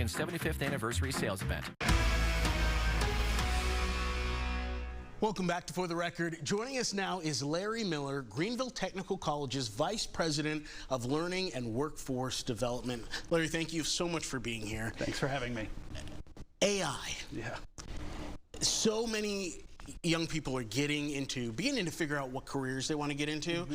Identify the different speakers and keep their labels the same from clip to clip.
Speaker 1: Greenville's 75th anniversary sales event.
Speaker 2: Welcome back to For the Record. Joining us now is Larry Miller, Greenville Technical College's Vice President of Learning and Workforce Development. Larry, thank you so much for being here.
Speaker 3: Thanks for having me.
Speaker 2: AI.
Speaker 3: Yeah.
Speaker 2: So many young people are beginning to figure out what careers they want to get into.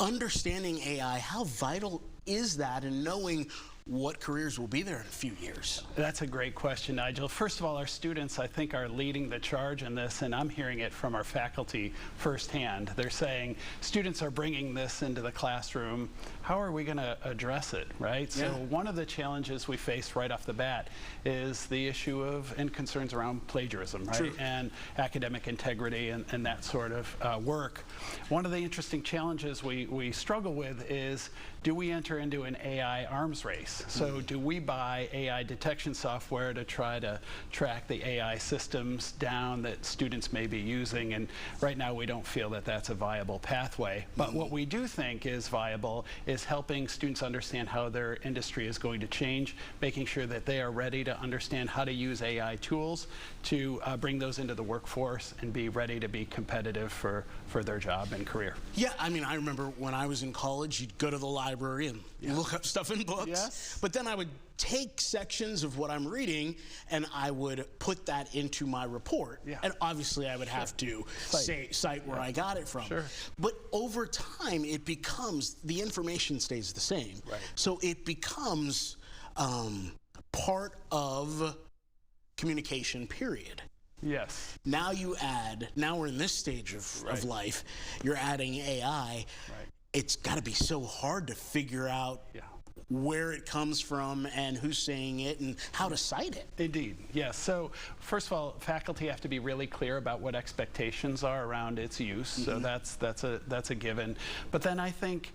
Speaker 2: Understanding AI, how vital is that, and knowing what careers will be there in a few years?
Speaker 3: That's a great question, Nigel. First of all, our students, I think, are leading the charge in this, and I'm hearing it from our faculty firsthand. They're saying students are bringing this into the classroom. How are we going to address it, right?
Speaker 2: Yeah.
Speaker 3: So one of the challenges we face right off the bat is the issue of and concerns around plagiarism, right?
Speaker 2: True.
Speaker 3: And academic integrity and that sort of work. One of the interesting challenges we struggle with is, do we enter into an AI arms race? So do we buy AI detection software to try to track the AI systems down that students may be using? And right now we don't feel that that's a viable pathway. But what we do think is viable is helping students understand how their industry is going to change, making sure that they are ready to understand how to use AI tools to bring those into the workforce and be ready to be competitive for their job and career.
Speaker 2: Yeah, I mean, I remember when I was in college, you'd go to the library and look up stuff in books.
Speaker 3: Yes.
Speaker 2: But then I would take sections of what I'm reading and I would put that into my report.
Speaker 3: Yeah.
Speaker 2: And obviously I would have to cite where I got it from.
Speaker 3: Sure.
Speaker 2: But over time, it becomes, the information stays the same.
Speaker 3: Right.
Speaker 2: So it becomes part of communication, period.
Speaker 3: Yes.
Speaker 2: Now we're in this stage of life, you're adding AI.
Speaker 3: Right.
Speaker 2: It's got to be so hard to figure out where it comes from and who's saying it and how to cite it.
Speaker 3: Indeed, yes. So first of all, faculty have to be really clear about what expectations are around its use. So that's a given. But then I think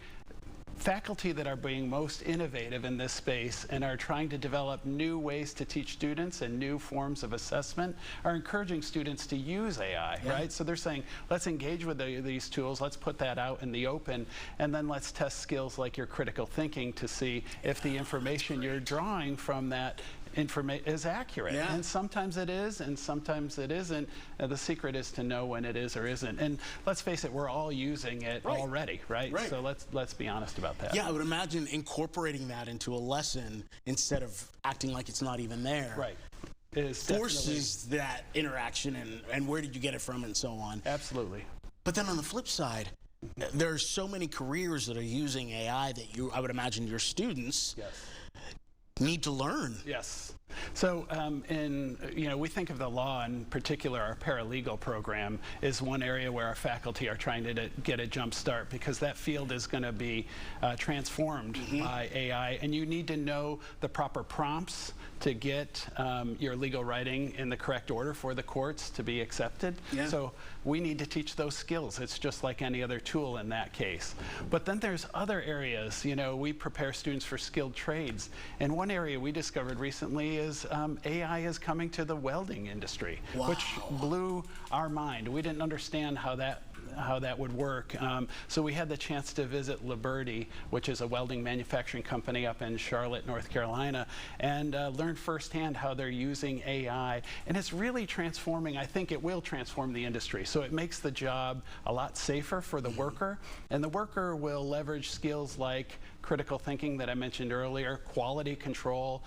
Speaker 3: faculty that are being most innovative in this space and are trying to develop new ways to teach students and new forms of assessment are encouraging students to use AI, right? So they're saying, let's engage with these tools, let's put that out in the open, and then let's test skills like your critical thinking to see if the information you're drawing from that information is accurate. And sometimes it is, and sometimes it isn't. The secret is to know when it is or isn't. And let's face it, we're all using it already, right? So let's be honest about that.
Speaker 2: Yeah, I would imagine incorporating that into a lesson instead of acting like it's not even there.
Speaker 3: Right.
Speaker 2: Forces that interaction and where did you get it from and so on.
Speaker 3: Absolutely.
Speaker 2: But then on the flip side, there are so many careers that are using AI that I would imagine your students need to learn.
Speaker 3: Yes. So we think of the law, in particular our paralegal program is one area where our faculty are trying to get a jump start, because that field is going to be transformed by AI, and you need to know the proper prompts to get your legal writing in the correct order for the courts to be accepted. So we need to teach those skills. It's just like any other tool in that case. But then there's other areas. We prepare students for skilled trades, and one area we discovered recently is AI is coming to the welding industry, which blew our mind. We didn't understand how that would work. So we had the chance to visit Liberty, which is a welding manufacturing company up in Charlotte, North Carolina, and learn firsthand how they're using AI. And it's really transforming. I think it will transform the industry. So it makes the job a lot safer for the worker, and the worker will leverage skills like critical thinking that I mentioned earlier, quality control,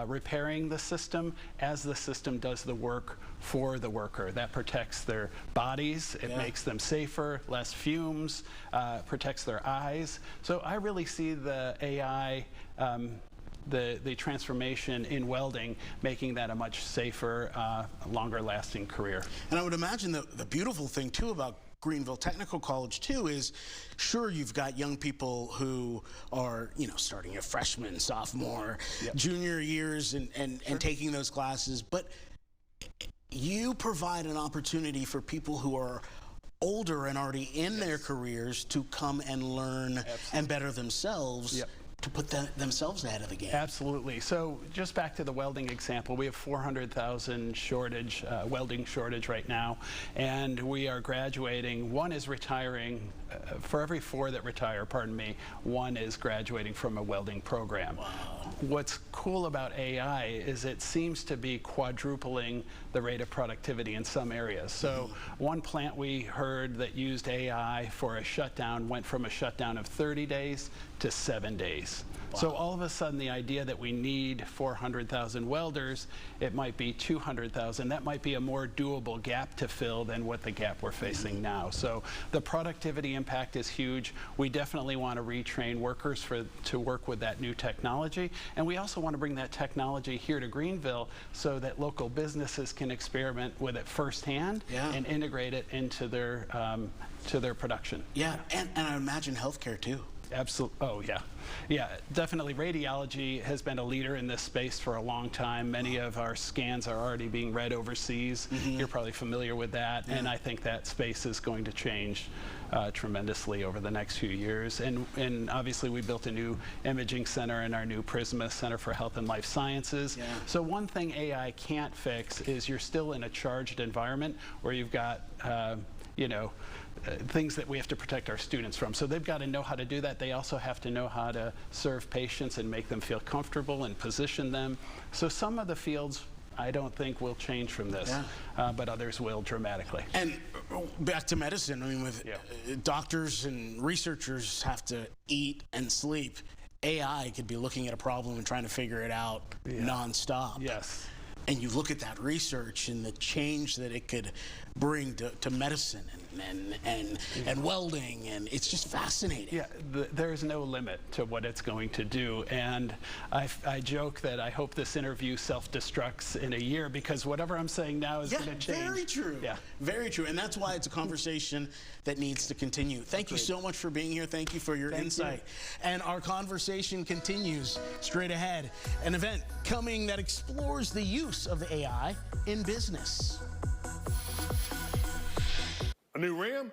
Speaker 3: repairing the system as the system does the work for the worker. That protects their bodies, it makes them safer, less fumes, protects their eyes. So I really see the AI, the transformation in welding, making that a much safer, longer lasting career.
Speaker 2: And I would imagine the beautiful thing too about Greenville Technical College too is, sure, you've got young people who are, starting a freshman, sophomore, junior years and taking those classes, but you provide an opportunity for people who are older and already in their careers to come and learn and better themselves. To put themselves ahead of the game.
Speaker 3: Absolutely. So just back to the welding example, we have 400,000 welding shortage right now, and we are graduating. One is retiring for every 4 that retire, pardon me, 1 is graduating from a welding program.
Speaker 2: Wow.
Speaker 3: What's cool about AI is it seems to be quadrupling the rate of productivity in some areas. So one plant we heard that used AI for a shutdown went from a shutdown of 30 days to 7 days. Wow. So all of a sudden the idea that we need 400,000 welders, it might be 200,000. That might be a more doable gap to fill than what the gap we're facing now. So the productivity impact is huge. We definitely want to retrain workers to work with that new technology. And we also want to bring that technology here to Greenville so that local businesses can experiment with it firsthand and integrate it into their production.
Speaker 2: Yeah, and I imagine healthcare too.
Speaker 3: Absolutely. Oh, yeah. Yeah, definitely. Radiology has been a leader in this space for a long time. Many of our scans are already being read overseas. You're probably familiar with that. And I think that space is going to change tremendously over the next few years. And obviously, we built a new imaging center in our new Prisma Center for Health and Life Sciences. Yeah. So one thing AI can't fix is you're still in a charged environment where you've got things that we have to protect our students from. So they've got to know how to do that. They also have to know how to serve patients and make them feel comfortable and position them. So some of the fields I don't think will change from this, but others will dramatically.
Speaker 2: And back to medicine, I mean, with doctors and researchers have to eat and sleep, AI could be looking at a problem and trying to figure it out nonstop.
Speaker 3: Yes.
Speaker 2: And you look at that research and the change that it could bring to medicine and welding, and it's just fascinating.
Speaker 3: Yeah, there's no limit to what it's going to do. And I joke that I hope this interview self-destructs in a year, because whatever I'm saying now is going to change.
Speaker 2: Very true. Yeah, very true. And that's why it's a conversation that needs to continue. Thank you so much for being here. Thank you for your insight. And our conversation continues straight ahead. An event coming that explores the use of the AI in business.
Speaker 4: A new Ram?